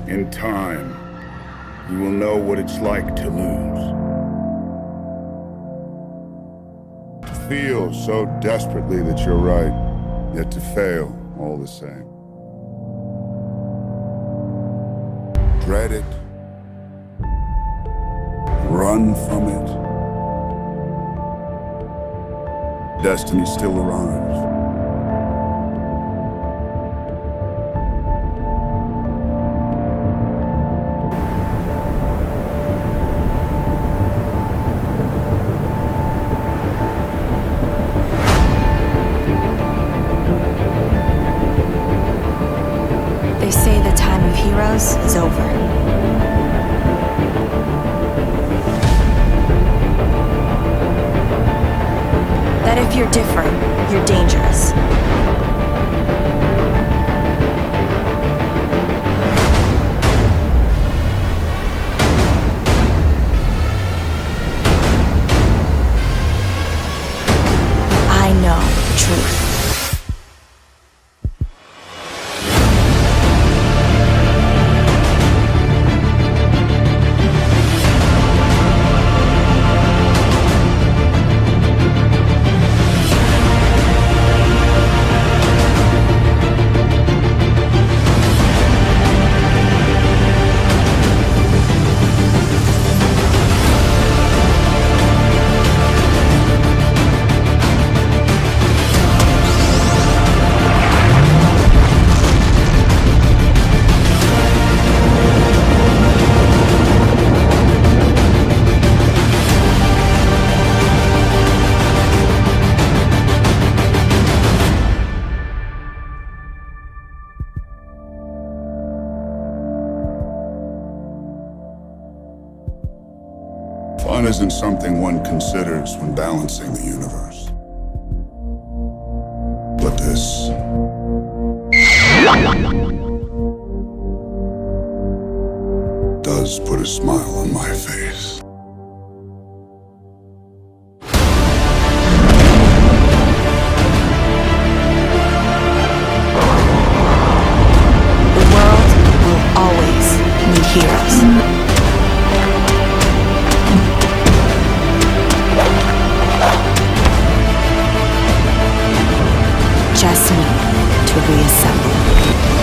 In time, you will know what it's like to lose. To feel so desperately that you're right, yet to fail all the same. Dread it. Run from it. Destiny still arrives. They say the time of heroes is over. That if you're different, you're dangerous. I know the truth. Fun isn't something one considers when balancing the universe. But this... does put a smile on my face. The world will always need heroes. Just need to reassemble.